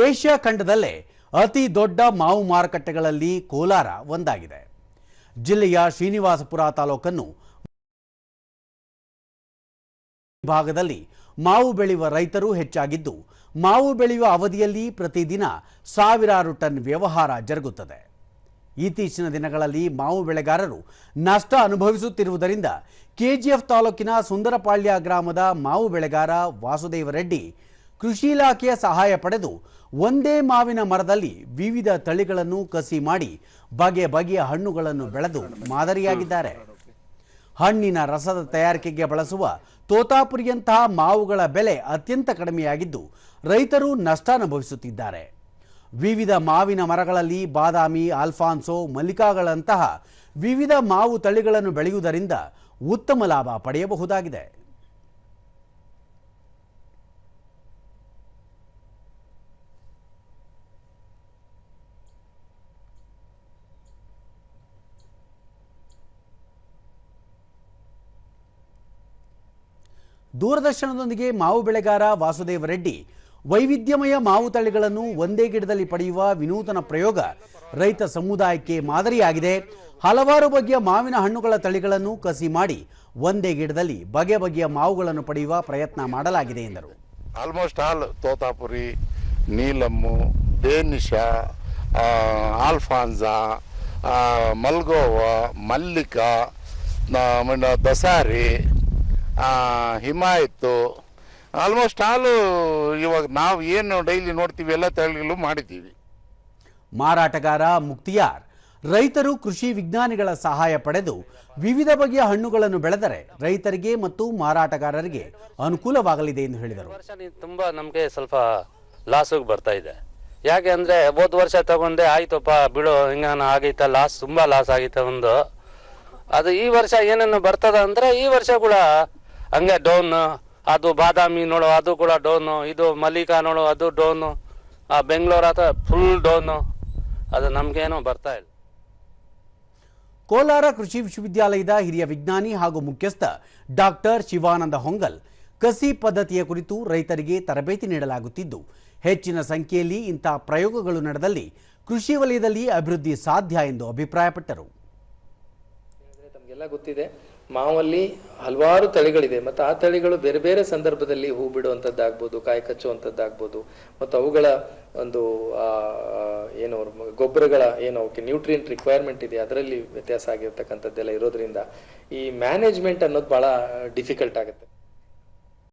Asia ಖಂಡದಲ್ಲೇ ಅತಿ ದೊಡ್ಡ ಮಾವು ಮಾರುಕಟ್ಟೆಗಳಲ್ಲಿ ಕೋಲಾರ ಒಂದಾಗಿದೆ. ಜಿಲ್ಲೆಯ ಶ್ರೀನಿವಾಸಪುರ ತಾಲೂಕನ್ನು ಭಾಗದಲ್ಲಿ ಮಾವು ಬೆಳೆಯುವ ರೈತರು ಹೆಚ್ಚಾಗಿದ್ದು, ಮಾವು ಬೆಳೆಯುವ ಅವಧಿಯಲ್ಲಿ ಪ್ರತಿದಿನ ಸಾವಿರಾರು ಟನ್ ವ್ಯವಹಾರ ಜರುಗುತ್ತದೆ. ಇತ್ತೀಚಿನ ದಿನಗಳಲ್ಲಿ ಮಾವು ಬೆಳೆಗಾರರು ನಷ್ಟ ಅನುಭವಿಸುತ್ತಿರುವುದರಿಂದ ಕೆಜಿಎಫ್ ತಾಲೂಕಿನ ಸುಂದರಪಾಳ್ಯ ಗ್ರಾಮದ ಮಾವು ಬೆಳೆಗಾರ ವಾಸುದೇವ ರೆಡ್ಡಿ ಕೃಷಿ ಇಲಾಖೆಯ ಸಹಾಯ ಪಡೆದು ಒಂದೇ ಮಾವಿನ ಮರದಲ್ಲಿ ವಿವಿಧ ತಳಿಗಳನ್ನು ಕಸಿ ಮಾಡಿ ಬಗೆ ಬಗೆಯ ಹಣ್ಣುಗಳನ್ನು ಬೆಳೆದು ಮಾದರಿಯಾಗಿದ್ದಾರೆ. ಹಣ್ಣಿನ ರಸದ ತಯಾರಿಕೆಗೆ ಬಳಸುವ ತೋತಾಪುರಿಯಂತಹ ಮಾವುಗಳ ಬೆಲೆ ಅತ್ಯಂತ ಕಡಿಮೆಯಾಗಿದ್ದು ರೈತರು ನಷ್ಟ ಅನುಭವಿಸುತ್ತಿದ್ದಾರೆ. ವಿವಿಧ ಮಾವಿನ ಮರಗಳಲ್ಲಿ ಬಾದಾಮಿ, ಆಲ್ಫಾನ್ಸೋ, ಮಲ್ಲಿಕಾಗಳಂತಹ ವಿವಿಧ ಮಾವು ತಳಿಗಳನ್ನು ಬೆಳೆಯುವುದರಿಂದ ಉತ್ತಮ ಲಾಭ ಪಡೆಯಬಹುದಾಗಿದೆ. ದೂರದರ್ಶನದೊಂದಿಗೆ ಮಾವು ಬೆಳೆಗಾರ ವಾಸುದೇವ ರೆಡ್ಡಿ ವೈವಿಧ್ಯಮಯ ಮಾವು ತಳಿಗಳನ್ನು ಒಂದೇ ಗಿಡದಲ್ಲಿ ಪಡೆಯುವ ವಿನೂತನ ಪ್ರಯೋಗ ರೈತ ಸಮುದಾಯಕ್ಕೆ ಮಾದರಿಯಾಗಿದೆ. ಹಲವಾರು ಬಗೆಯ ಮಾವಿನ ಹಣ್ಣುಗಳ ತಳಿಗಳನ್ನು ಕಸಿ ಮಾಡಿ ಒಂದೇ ಗಿಡದಲ್ಲಿ ಬಗೆ ಬಗೆಯ ಮಾವುಗಳನ್ನು ಪಡೆಯುವ ಪ್ರಯತ್ನ ಮಾಡಲಾಗಿದೆ ಎಂದರು. ಆಲ್ಮೋಸ್ಟ್ ಆಲ್ ತೋತಾಪುರಿ, ನೀಲಮ್ಮು, ಡೇನಿಶಾ, ಆಲ್ಫಾನ್ಸಾ, ಮಲ್ಗೋವಾ, ಮಲ್ಲಿಕಾ, ದಸಾರಿ, ಹಿಮಾಯತ್ತು, ಆಲ್ಮೋಸ್ಟ್ ಆಲ್ ಇವಾಗ ನಾವು ಏನು ಡೈಲಿ ನೋಡ್ತೀವಿ ಎಲ್ಲ ತಳಿಗಳು ಮಾಡಿದ್ದೀವಿ. ಮಾರಾಟಗಾರ ಮುಕ್ತಿಯಾರ್ ರೈತರು ಕೃಷಿ ವಿಜ್ಞಾನಿಗಳ ಸಹಾಯ ಪಡೆದು ವಿವಿಧ ಬಗೆಯ ಹಣ್ಣುಗಳನ್ನು ಬೆಳೆದರೆ ರೈತರಿಗೆ ಮತ್ತು ಮಾರಾಟಗಾರರಿಗೆ ಅನುಕೂಲವಾಗಲಿದೆ ಎಂದು ಹೇಳಿದರು. ತುಂಬಾ ನಮಗೆ ಸ್ವಲ್ಪ ಲಾಸ್ ಬರ್ತಾ ಇದೆ. ಯಾಕೆ ಅಂದ್ರೆ ಹೋದ ವರ್ಷ ತಗೊಂಡೆ ಆಯ್ತಪ್ಪ ಬಿಡು ಹಿಂಗಾನ ಆಗೈತ, ಲಾಸ್ ತುಂಬಾ ಲಾಸ್ ಆಗೈತೆ ಒಂದು. ಅದು ಈ ವರ್ಷ ಏನೇನು ಬರ್ತದ ಅಂದ್ರೆ ಈ ವರ್ಷ ಕೂಡ ಹಂಗೆ ಡೌನ್. ಅದು ಬಾದಾಮಿ ನೋಡು ಅದು ಕೂಡ ಡೌನು, ಇದು ಮಲ್ಲಿಕಾ ನೋಡು ಅದು ಡೌನು, ಬೆಂಗಳೂರು ಅಥವಾ ಫುಲ್ ಡೌನು. ಅದು ನಮ್ಗೇನು ಬರ್ತಾ ಇಲ್ಲ. ಕೋಲಾರ ಕೃಷಿ ವಿಶ್ವವಿದ್ಯಾಲಯದ ಹಿರಿಯ ವಿಜ್ಞಾನಿ ಹಾಗೂ ಮುಖ್ಯಸ್ಥ ಡಾಕ್ಟರ್ ಶಿವಾನಂದ ಹೊಂಗಲ್ ಕಸಿ ಪದ್ಧತಿಯ ಕುರಿತು ರೈತರಿಗೆ ತರಬೇತಿ ನೀಡಲಾಗುತ್ತಿದ್ದು, ಹೆಚ್ಚಿನ ಸಂಖ್ಯೆಯಲ್ಲಿ ಇಂಥ ಪ್ರಯೋಗಗಳು ನಡೆದಲ್ಲಿ ಕೃಷಿ ವಲಯದಲ್ಲಿ ಅಭಿವೃದ್ಧಿ ಸಾಧ್ಯ ಎಂದು ಅಭಿಪ್ರಾಯಪಟ್ಟರು. ತಮಗೆಲ್ಲ ಗೊತ್ತಿದೆ, ಮಾವಲ್ಲಿ ಹಲವಾರು ತಳಿಗಳಿದೆ ಮತ್ತು ಆ ತಳಿಗಳು ಬೇರೆ ಬೇರೆ ಸಂದರ್ಭದಲ್ಲಿ ಹೂ ಬಿಡುವಂಥದ್ದಾಗ್ಬೋದು, ಕಾಯಿ ಕಚ್ಚುವಂಥದ್ದಾಗ್ಬೋದು, ಮತ್ತು ಅವುಗಳ ಒಂದು ಏನು ಗೊಬ್ಬರಗಳ ಏನು ಅವಕ್ಕೆ ನ್ಯೂಟ್ರಿಯೆಂಟ್ ರಿಕ್ವೈರ್ಮೆಂಟ್ ಇದೆ ಅದರಲ್ಲಿ ವ್ಯತ್ಯಾಸ ಆಗಿರ್ತಕ್ಕಂಥದ್ದೆಲ್ಲ ಇರೋದ್ರಿಂದ ಈ ಮ್ಯಾನೇಜ್ಮೆಂಟ್ ಅನ್ನೋದು ಭಾಳ ಡಿಫಿಕಲ್ಟ್ ಆಗುತ್ತೆ.